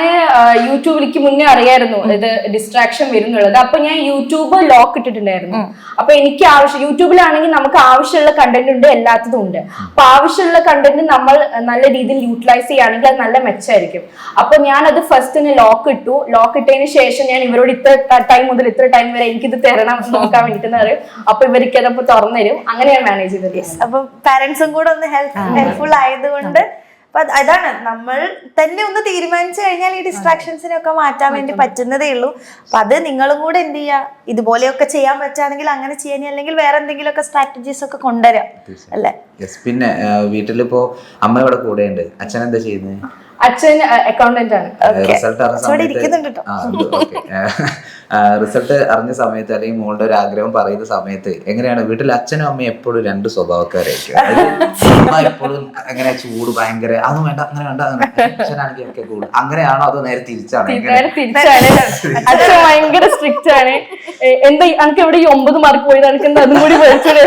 യൂട്യൂബിലേക്ക് മുന്നേ അറിയായിരുന്നു ഇത് ഡിസ്ട്രാക്ഷൻ വരുന്നുള്ളത്. അപ്പൊ ഞാൻ യൂട്യൂബ് ലോക്ക് ഇട്ടിട്ടുണ്ടായിരുന്നു. അപ്പൊ എനിക്ക് യൂട്യൂബിലാണെങ്കിൽ നമുക്ക് ആവശ്യമുള്ള കണ്ടന്റ് ഉണ്ട്, എല്ലാത്തതും ഉണ്ട്. അപ്പൊ ആവശ്യമുള്ള കണ്ടന്റ് നമ്മൾ നല്ല രീതിയിൽ യൂട്ടിലൈസ് ചെയ്യുകയാണെങ്കിൽ അത് നല്ല മെച്ചമായിരിക്കും. അപ്പൊ ഞാൻ അത് ഫസ്റ്റ് ലോക്ക് ഇട്ടു. ലോക്ക് ഇട്ടതിന് ശേഷം ഞാൻ ഇവരോട് ഇത്ര ടൈം മുതൽ ഇത്ര ടൈം വരെ എനിക്കിത് തരണം നോക്കാൻ വേണ്ടിട്ട് പറയും. അപ്പൊ ഇവർക്ക് അതപ്പോ തുറന്നു തരും. അങ്ങനെയാണ് മാനേജ് ചെയ്തത്. അപ്പൊ പാരന്റ്സും കൂടെ ഒന്ന് ഹെൽപ്ഫുൾ ആയതുകൊണ്ട് അപ്പൊ അതാണ്, നമ്മൾ തന്നെ ഒന്ന് തീരുമാനിച്ചു കഴിഞ്ഞാൽ ഈ ഡിസ്ട്രാക്ഷൻസിനൊക്കെ മാറ്റാൻ വേണ്ടി പറ്റുന്നതേ ഉള്ളൂ. അപ്പൊ അത് നിങ്ങളും കൂടെ എന്ത് ചെയ്യുക, ഇതുപോലെയൊക്കെ ചെയ്യാൻ പറ്റുകയാണെങ്കിൽ അങ്ങനെ ചെയ്യാൻ, അല്ലെങ്കിൽ വേറെ എന്തെങ്കിലുമൊക്കെ സ്ട്രാറ്റജീസ് ഒക്കെ കൊണ്ടുവരാം അല്ലേ? പിന്നെ വീട്ടിലിപ്പോ അമ്മ ഇവിടെ കൂടെ ഉണ്ട്, അച്ഛൻ എന്താ ചെയ്യുന്നത്? അച്ഛൻ അക്കൗണ്ടന്റ് ആണ്. റിസൾട്ട് അറിഞ്ഞ റിസൾട്ട് അറിഞ്ഞ സമയത്ത് അല്ലെങ്കിൽ മോളുടെ ഒരു ആഗ്രഹം പറയുന്ന സമയത്ത് എങ്ങനെയാണ് വീട്ടിൽ അച്ഛനും അമ്മയും എപ്പോഴും രണ്ട് സ്വഭാവക്കാരായിരിക്കും. അമ്മ എപ്പോഴും എങ്ങനെ ചൂട് ഭയങ്കര അതൊന്നും വേണ്ട അങ്ങനെ വേണ്ട അച്ഛനാണെങ്കിൽ ഒക്കെ കൂടുതൽ അങ്ങനെയാണോ അതോ നേരെ തിരിച്ചാണ്? അച്ഛൻ ഭയങ്കര സ്ട്രിക്റ്റ് ആണ്. എന്താ എനിക്ക് ഇവിടെ ഈ 9 മാർക്ക് പോയത് എനിക്ക് എന്താ അതും കൂടി പഠിച്ചത്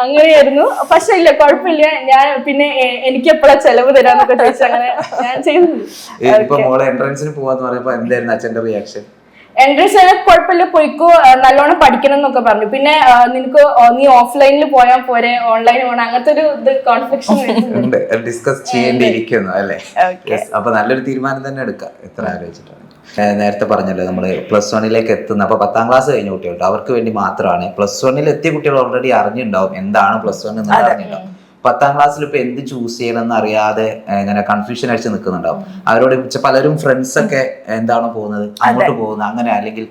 അങ്ങനെയായിരുന്നു. പക്ഷെ ഇല്ല കുഴപ്പമില്ല, ഞാൻ പിന്നെ എനിക്ക് എപ്പോഴാ ചെലവ് തരാന്നൊക്കെ ചോദിച്ചു അങ്ങനെ ഞാൻ ചെയ്യുന്നു. ഇപ്പൊ മോള് എൻട്രൻസിന് പോവാന്ന് പറയുമ്പോ എന്തായിരുന്നു അച്ഛന്റെ റിയാക്ഷൻ? എൻട്രൻസ് കുഴപ്പമില്ല പോയിക്കോ, നല്ലോണം പഠിക്കണം എന്നൊക്കെ പറഞ്ഞു. പിന്നെ നിനക്ക് നീ ഓഫ്ലൈനിൽ പോയാൽ പോരെ, ഓൺലൈനിൽ പോകണം, അങ്ങനത്തെ ഒരു ഇത് കോൺഫ്ലിക്ഷൻ ഡിസ്കസ് ചെയ്യേണ്ടിയിരിക്കുന്നു അല്ലേ? അപ്പൊ നല്ലൊരു തീരുമാനം തന്നെ എടുക്കാം എത്ര ആലോചിച്ചിട്ടാണ്. നേരത്തെ പറഞ്ഞല്ലോ നമ്മള് +1 എത്തുന്ന, അപ്പൊ 10ാം ക്ലാസ് കഴിഞ്ഞ കുട്ടികളുണ്ട്, അവർക്ക് വേണ്ടി മാത്രമാണ്. +1 എത്തിയ കുട്ടികൾ ഓൾറെഡി അറിഞ്ഞിട്ടുണ്ടാവും എന്താണ് +1 എന്ന് അറിഞ്ഞിട്ടുണ്ടാവും. 10ാം ക്ലാസ്സിൽ ഇപ്പൊ എന്ത് ചൂസ് ചെയ്യണമെന്ന് അറിയാതെ ഇങ്ങനെ കൺഫ്യൂഷൻ അടിച്ച് നിൽക്കുന്നുണ്ടാവും. അവരോട് പലരും ഫ്രണ്ട്സ് ഒക്കെ എന്താണോ പോകുന്നത് അങ്ങോട്ട് പോകുന്നത് അങ്ങനെ, അല്ലെങ്കിൽ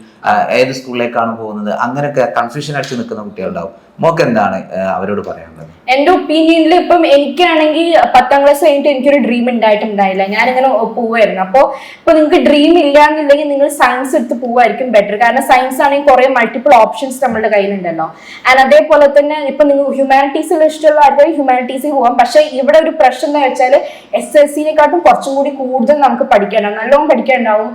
ഏത് സ്കൂളിലേക്കാണ് പോകുന്നത് അങ്ങനെയൊക്കെ കൺഫ്യൂഷൻ അടിച്ച് നിൽക്കുന്ന കുട്ടികളുണ്ടാവും. മോക്ക് എന്താണ് അവരോട് പറയാനുള്ളത്? എന്റെ ഒപ്പീനിയനിൽ ഇപ്പം എനിക്കാണെങ്കിൽ 10ാം ക്ലാസ് കഴിഞ്ഞിട്ട് എനിക്കൊരു ഡ്രീം ഉണ്ടായിട്ടുണ്ടായില്ല, ഞാനിങ്ങനെ പോവായിരുന്നു. അപ്പോൾ ഇപ്പൊ നിങ്ങൾക്ക് ഡ്രീം ഇല്ല എന്നുണ്ടെങ്കിൽ നിങ്ങൾ സയൻസ് എടുത്ത് പോവായിരിക്കും ബെറ്റർ. കാരണം സയൻസ് ആണെങ്കിൽ കുറെ മൾട്ടിപ്പിൾ ഓപ്ഷൻസ് നമ്മുടെ കയ്യിലുണ്ടല്ലോ. ആൻഡ് അതേപോലെ തന്നെ ഇപ്പൊ നിങ്ങൾ ഹ്യൂമാനിറ്റീസിൽ ഇഷ്ടമുള്ള ആൾക്കാർ ഹ്യൂമാനിറ്റീസിൽ പോവാം. പക്ഷെ ഇവിടെ ഒരു പ്രശ്നം എന്ന് വെച്ചാൽ SSLCനെക്കാട്ടും കുറച്ചും കൂടി കൂടുതൽ നമുക്ക് പഠിക്കാനുണ്ടാവും, നല്ലോണം പഠിക്കാനുണ്ടാവും.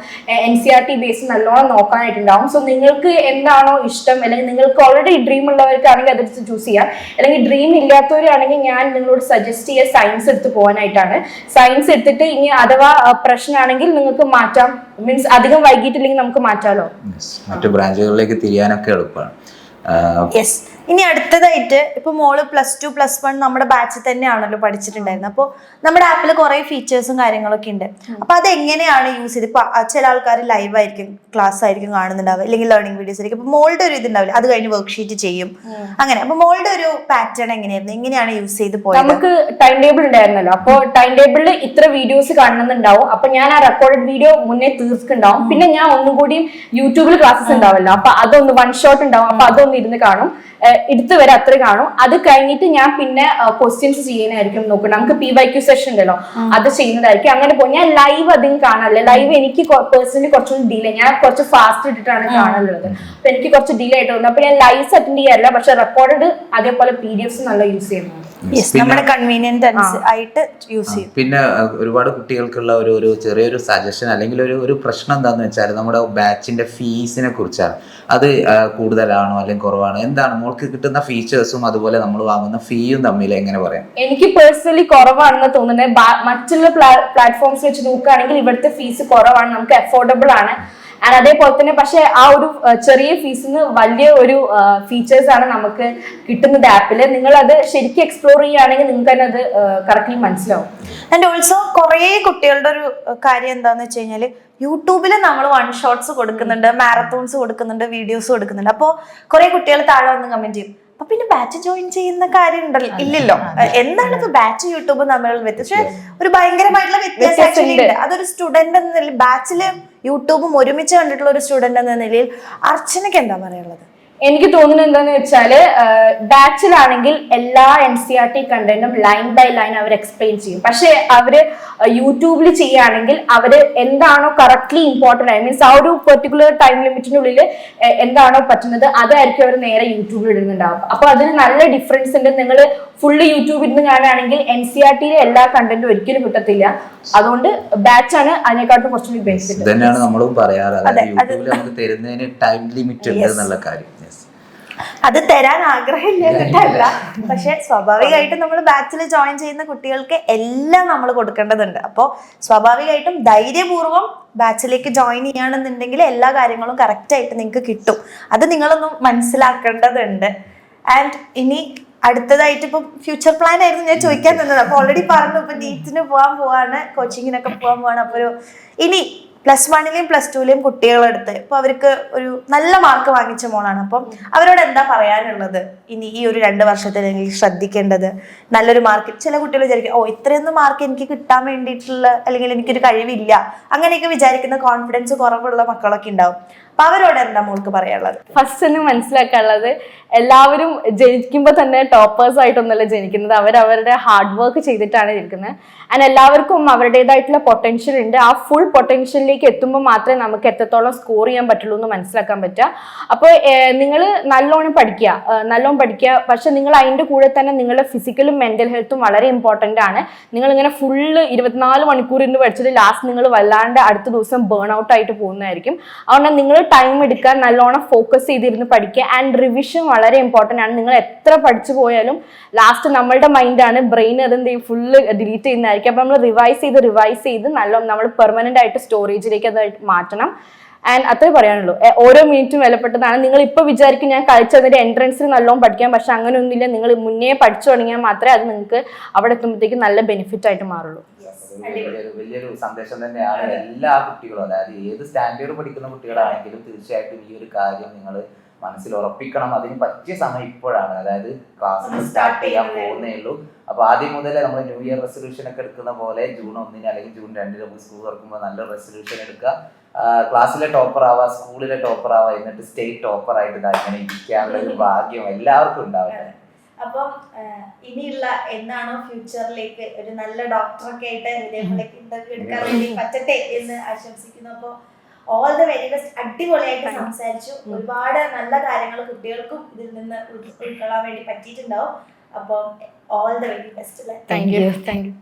NCERT ബേസ് നല്ലോണം നോക്കാനായിട്ടുണ്ടാവും. സോ നിങ്ങൾക്ക് എന്താണോ ഇഷ്ടം, അല്ലെങ്കിൽ നിങ്ങൾക്ക് ഓൾറെഡി ഡ്രീം ഉള്ളവർക്കാണെങ്കിൽ അതെടുത്ത് ചൂസ് ചെയ്യാം. അല്ലെങ്കിൽ ഡ്രീം ഇല്ലാത്തവരാണെങ്കിൽ ഞാൻ നിങ്ങളോട് സജസ്റ്റ് ചെയ്യുക സയൻസ് എടുത്ത് പോകാനായിട്ടാണ്. സയൻസ് എടുത്തിട്ട് ഇനി അഥവാ പ്രശ്നമാണെങ്കിൽ നിങ്ങൾക്ക് മാറ്റാം, മീൻസ് അധികം വൈകിട്ടില്ലെങ്കിൽ നമുക്ക് മാറ്റാലോ. മറ്റു ബ്രാഞ്ചുകളിലേക്ക് തിരിയാനൊക്കെ എളുപ്പമാണ്. ഇനി അടുത്തതായിട്ട് ഇപ്പൊ മോള് +2 +1 നമ്മുടെ ബാച്ചിൽ തന്നെയാണല്ലോ പഠിച്ചിട്ടുണ്ടായിരുന്നത്. അപ്പോൾ നമ്മുടെ ആപ്പിൽ കുറെ ഫീച്ചേഴ്സും കാര്യങ്ങളൊക്കെ ഉണ്ട്. അപ്പൊ അത് എങ്ങനെയാണ് യൂസ് ചെയ്ത്? ഇപ്പൊ ചില ആൾക്കാർ ലൈവ് ആയിരിക്കും ക്ലാസ് ആയിരിക്കും കാണുന്നുണ്ടാവുക, അല്ലെങ്കിൽ ലേണിംഗ് വീഡിയോസ് ആയിരിക്കും. അപ്പൊ മോളുടെ ഒരു ഇതുണ്ടാവില്ല, അത് കഴിഞ്ഞ് വർക്ക്ഷീറ്റ് ചെയ്യും അങ്ങനെ. അപ്പൊ മോളുടെ ഒരു പാറ്റേൺ എങ്ങനെയായിരുന്നു, എങ്ങനെയാണ് യൂസ് ചെയ്ത് പോയത്? നമുക്ക് ടൈം ടേബിൾ ഉണ്ടായിരുന്നല്ലോ. അപ്പോൾ ടൈം ടേബിളിൽ ഇത്ര വീഡിയോസ് കാണുന്നുണ്ടാവും. അപ്പൊ ഞാൻ ആ റെക്കോർഡഡ് വീഡിയോ മുന്നേ തീർക്കുന്നുണ്ടാവും. പിന്നെ ഞാൻ ഒന്നുകൂടി യൂട്യൂബിൽ ക്ലാസ്സസ് ഉണ്ടാവല്ലോ, അപ്പൊ അതൊന്ന് 1 ഷോട്ട് ഉണ്ടാവും. അപ്പൊ അതൊന്ന് ഇരുന്ന് കാണും, എടുത്ത് വരെ അത്ര കാണും. അത് കഴിഞ്ഞിട്ട് ഞാൻ പിന്നെ ക്വസ്റ്റ്യൻസ് ചെയ്യാനായിരിക്കും നോക്കണം. നമുക്ക് PYQ സെഷൻ ഉണ്ടല്ലോ, അത് ചെയ്യുന്നതായിരിക്കും. അങ്ങനെ പോകും. ഞാൻ ലൈവ് അധികം കാണാറില്ല. ലൈവ് എനിക്ക് പേഴ്സണലി കുറച്ചുകൂടി ഡിലേ, ഞാൻ കുറച്ച് ഫാസ്റ്റ് ഇട്ടിട്ടാണ് കാണാനുള്ളത്. അപ്പൊ എനിക്ക് കുറച്ച് ഡിലേ ആയിട്ട് തോന്നുന്നു. അപ്പൊ ഞാൻ ലൈവ്സ് അറ്റൻഡ് ചെയ്യാറില്ല. പക്ഷെ റെക്കോർഡ് അതേപോലെ PDFs നല്ല യൂസ് ചെയ്യുന്നു. നമ്മുടെ കൺവീനിയന്റ് ആയിട്ട് യൂസ് ചെയ്യും. പിന്നെ ഒരുപാട് കുട്ടികൾക്കുള്ള ഒരു ചെറിയൊരു സജഷൻ അല്ലെങ്കിൽ ഒരു പ്രശ്നം എന്താന്ന് വെച്ചാൽ നമ്മുടെ ബാച്ചിന്റെ ഫീസിനെ കുറിച്ചാണ്. അത് കൂടുതലാണോ അല്ലെങ്കിൽ കുറവാണോ, എന്താണ് മോൾക്ക് കിട്ടുന്ന ഫീച്ചേഴ്സും അതുപോലെ നമ്മൾ വാങ്ങുന്ന ഫീയും തമ്മിൽ എങ്ങനെ പറയാം? എനിക്ക് പേഴ്സണലി കുറവാണെന്ന് തോന്നുന്നത്. മറ്റുള്ള പ്ലാറ്റ്ഫോംസ് വെച്ച് നോക്കുകയാണെങ്കിൽ ഇവിടുത്തെ ഫീസ് കുറവാണ്, നമുക്ക് അഫോർഡബിൾ ആണ്. ആൻഡ് അതേപോലെ തന്നെ പക്ഷെ ആ ഒരു ചെറിയ ഫീസിന് വലിയ ഒരു ഫീച്ചേഴ്സ് ആണ് നമുക്ക് കിട്ടുന്നത് ആപ്പിൽ. നിങ്ങൾ അത് ശരിക്കും എക്സ്പ്ലോർ ചെയ്യുകയാണെങ്കിൽ നിങ്ങൾക്ക് തന്നെ അത് കറക്റ്റ്ലി മനസ്സിലാവും. ആൻഡ് ഓൾസോ കുറേ കുട്ടികളുടെ ഒരു കാര്യം എന്താന്ന് വെച്ച് കഴിഞ്ഞാൽ യൂട്യൂബിൽ നമ്മൾ 1 ഷോട്ട്സ് കൊടുക്കുന്നുണ്ട്, മാരത്തോൺസ് കൊടുക്കുന്നുണ്ട്, വീഡിയോസ് കൊടുക്കുന്നുണ്ട്. അപ്പോൾ കുറെ കുട്ടികൾ താഴെ വന്ന് കമന്റ് ചെയ്യും, അപ്പൊ പിന്നെ ബാച്ച് ജോയിൻ ചെയ്യുന്ന കാര്യം ഉണ്ടല്ലോ ഇല്ലല്ലോ. എന്താണ് ഇപ്പൊ ബാച്ച് യൂട്യൂബ് തമ്മിലുള്ള വ്യത്യാസം? ഒരു ഭയങ്കരമായിട്ടുള്ള വ്യത്യാസം ഉണ്ട്. അതൊരു സ്റ്റുഡന്റ് എന്ന നിലയിൽ ബാച്ചില് യൂട്യൂബും ഒരുമിച്ച് കണ്ടിട്ടുള്ള ഒരു സ്റ്റുഡന്റ് എന്ന നിലയിൽ അർച്ചനയ്ക്ക് എന്താ പറയാനുള്ളത്? എനിക്ക് തോന്നുന്നത് എന്താന്ന് വെച്ചാല് ബാച്ചിലാണെങ്കിൽ എല്ലാ NCERT കണ്ടന്റും ലൈൻ ബൈ ലൈൻ അവർ എക്സ്പ്ലെയിൻ ചെയ്യും. പക്ഷെ അവര് യൂട്യൂബിൽ ചെയ്യുകയാണെങ്കിൽ അവര് എന്താണോ കറക്റ്റ്ലി ഇമ്പോർട്ടന്റ് ആയി, മീൻസ് ആ ഒരു പെർട്ടിക്കുലർ ടൈം ലിമിറ്റിന്റെ ഉള്ളിൽ എന്താണോ പറ്റുന്നത് അതായിരിക്കും അവർ നേരെ യൂട്യൂബിൽ ഇടുന്നുണ്ടാവും. അപ്പൊ അതിന് നല്ല ഡിഫറൻസ് ഉണ്ട്. നിങ്ങൾ ഫുള്ള് യൂട്യൂബിൽ നിന്ന് കാണുകയാണെങ്കിൽ NCERTയിലെ എല്ലാ കണ്ടന്റും ഒരിക്കലും കിട്ടത്തില്ല. അതുകൊണ്ട് ബാച്ചാണ് അതിനെക്കാട്ടും കുറച്ചുകൂടി ബെനിഫിറ്റ്. തന്നെയാണ് നമ്മളും പറയാറ്, യൂട്യൂബിൽ നമുക്ക് തരുന്നതിന് ടൈം ലിമിറ്റ് ഉണ്ട് എന്നുള്ള കാര്യം. അത് തരാൻ ആഗ്രഹമില്ല, പക്ഷെ സ്വാഭാവികമായിട്ടും നമ്മൾ ബാച്ചിൽ ജോയിൻ ചെയ്യുന്ന കുട്ടികൾക്ക് എല്ലാം നമ്മൾ കൊടുക്കേണ്ടതുണ്ട്. അപ്പോൾ സ്വാഭാവികമായിട്ടും ധൈര്യപൂർവ്വം ബാച്ചിലേക്ക് ജോയിൻ ചെയ്യുകയാണെന്നുണ്ടെങ്കിൽ എല്ലാ കാര്യങ്ങളും കറക്റ്റ് ആയിട്ട് നിങ്ങൾക്ക് കിട്ടും. അത് നിങ്ങളൊന്നും മനസ്സിലാക്കേണ്ടതുണ്ട്. ആൻഡ് ഇനി അടുത്തതായിട്ട് ഇപ്പൊ ഫ്യൂച്ചർ പ്ലാൻ ആയിരുന്നു ഞാൻ ചോദിക്കാൻ തന്നത്. അപ്പൊ ഓൾറെഡി പറഞ്ഞു ഇപ്പൊ നീറ്റിന് പോകാൻ പോവാണ്, കോച്ചിങ്ങിനൊക്കെ പോകാൻ പോവാണ്. അപ്പൊ ഇനി +1ലെയും +2ലെയും കുട്ടികളെടുത്ത് ഇപ്പൊ അവർക്ക് ഒരു നല്ല മാർക്ക് വാങ്ങിച്ച മോളാണ്. അപ്പം അവരോട് എന്താ പറയാനുള്ളത് ഇനി ഈ ഒരു 2 വർഷത്തിൽ എനിക്ക് ശ്രദ്ധിക്കേണ്ടത്? നല്ലൊരു മാർക്ക്, ചില കുട്ടികൾ വിചാരിക്കും ഓ ഇത്രയൊന്നും മാർക്ക് എനിക്ക് കിട്ടാൻ വേണ്ടിയിട്ടുള്ള, അല്ലെങ്കിൽ എനിക്കൊരു കഴിവില്ല, അങ്ങനെയൊക്കെ വിചാരിക്കുന്ന കോൺഫിഡൻസ് കുറവുള്ള മക്കളൊക്കെ ഉണ്ടാവും. അപ്പൊ അവരോട് എന്താ മോൾക്ക് പറയാനുള്ളത്? ഫസ്റ്റ് തന്നെ മനസ്സിലാക്കാനുള്ളത്, എല്ലാവരും ജനിക്കുമ്പോൾ തന്നെ ടോപ്പേഴ്സ് ആയിട്ടൊന്നല്ല ജനിക്കുന്നത്, അവരവരുടെ ഹാർഡ് വർക്ക് ചെയ്തിട്ടാണ് ജനിക്കുന്നത്. ആൻഡ് എല്ലാവർക്കും അവരുടേതായിട്ടുള്ള പൊട്ടൻഷ്യൽ ഉണ്ട്. ആ ഫുൾ പൊട്ടൻഷ്യലിലേക്ക് എത്തുമ്പോൾ മാത്രമേ നമുക്ക് എത്രത്തോളം സ്കോർ ചെയ്യാൻ പറ്റുള്ളൂ എന്ന് മനസ്സിലാക്കാൻ പറ്റുക. അപ്പോൾ നിങ്ങൾ നല്ലോണം പഠിക്കുക. പക്ഷെ നിങ്ങൾ അതിൻ്റെ കൂടെ തന്നെ നിങ്ങളുടെ ഫിസിക്കലും മെന്റൽ ഹെൽത്തും വളരെ ഇമ്പോർട്ടൻ്റ് ആണ്. നിങ്ങൾ ഇങ്ങനെ ഫുള്ള് 24 മണിക്കൂർ ഇരുന്ന് പഠിച്ചിട്ട് ലാസ്റ്റ് നിങ്ങൾ വല്ലാണ്ട് അടുത്ത ദിവസം ബേൺ ഔട്ട് ആയിട്ട് പോകുന്നതായിരിക്കും. അതുകൊണ്ട് നിങ്ങൾ ടൈം എടുക്കാൻ നല്ലോണം ഫോക്കസ് ചെയ്തിരുന്ന് പഠിക്കുക. ആൻഡ് റിവിഷൻ വളരെ ഇമ്പോർട്ടൻ്റ് ആണ്. നിങ്ങൾ എത്ര പഠിച്ചു പോയാലും ലാസ്റ്റ് നമ്മളുടെ മൈൻഡാണ്, ബ്രെയിൻ അതെന്ത് ഫുള്ള് ഡിലീറ്റ് ചെയ്യുന്നതായിരിക്കും. അപ്പൊ നമ്മൾ റിവൈസ് ചെയ്ത് നമ്മൾ പെർമനന്റ് ആയിട്ട് സ്റ്റോറേജിലേക്ക് അത് മാറ്റണം. ആൻഡ് അത്രേ പറയാനുള്ളൂ. ഓരോ മിനിറ്റും വിലപ്പെട്ടതാണ്. നിങ്ങൾ ഇപ്പൊ വിചാരിക്കും ഞാൻ കളിച്ചതിന്റെ എൻട്രൻസിൽ നല്ലോണം പഠിക്കാം, പക്ഷെ അങ്ങനെ ഒന്നുമില്ല. നിങ്ങൾ മുന്നേ പഠിച്ചു തുടങ്ങിയാൽ മാത്രമേ അത് നിങ്ങൾക്ക് അവിടെ എത്തുമ്പോഴത്തേക്ക് നല്ല ബെനിഫിറ്റ് ആയിട്ട് മാറുള്ളൂ. വലിയൊരു സന്ദേശം തന്നെയാണ് എല്ലാ കുട്ടികളും, അതായത് ഏത് സ്റ്റാൻഡേർഡ് പഠിക്കുന്ന കുട്ടികളാണെങ്കിലും തീർച്ചയായിട്ടും ഈ ഒരു കാര്യം നിങ്ങൾ മനസ്സിൽ ഉറപ്പിക്കണം. അതിന് പറ്റിയ സമയം ഇപ്പോഴാണ്, അതായത് ക്ലാസ് സ്റ്റാർട്ട് ചെയ്യാൻ പോകുന്നേ ഉള്ളൂ. അപ്പൊ ആദ്യം മുതലേ നമ്മൾ ന്യൂ ഇയർ റെസൊല്യൂഷൻ ഒക്കെ എടുക്കുന്ന പോലെ June 1 അല്ലെങ്കിൽ June 2 നമുക്ക് സ്കൂൾ തുറക്കുമ്പോൾ നല്ല റെസൊല്യൂഷൻ എടുക്കുക. ക്ലാസ്സിലെ ടോപ്പർ ആവുക, സ്കൂളിലെ ടോപ്പർ ആവുക, എന്നിട്ട് സ്റ്റേറ്റ് ടോപ്പർ ആയിട്ട് ഇങ്ങനെ ഇരിക്കാനുള്ള ഒരു ഭാഗ്യം എല്ലാവർക്കും ഉണ്ടാവട്ടെ. അപ്പം ഇനിയുള്ള എന്നാണോ ഫ്യൂച്ചറിലേക്ക് ഒരു നല്ല ഡോക്ടറൊക്കെ ആയിട്ട് ഹൃദയത്തിലേക്ക് ഇന്റർവ്യൂ എടുക്കാൻ വേണ്ടി പറ്റട്ടെ എന്ന് ആശംസിക്കുന്നു. അപ്പോൾ ഓൾ ദ വെരി ബെസ്റ്റ്. അടിപൊളിയായിട്ട് സംസാരിച്ചു. ഒരുപാട് നല്ല കാര്യങ്ങൾ കുട്ടികൾക്കും ഇതിൽ നിന്ന് ഉൾക്കൊള്ളാൻ വേണ്ടി പറ്റിയിട്ടുണ്ടാവും. അപ്പം all the very best. Thank you.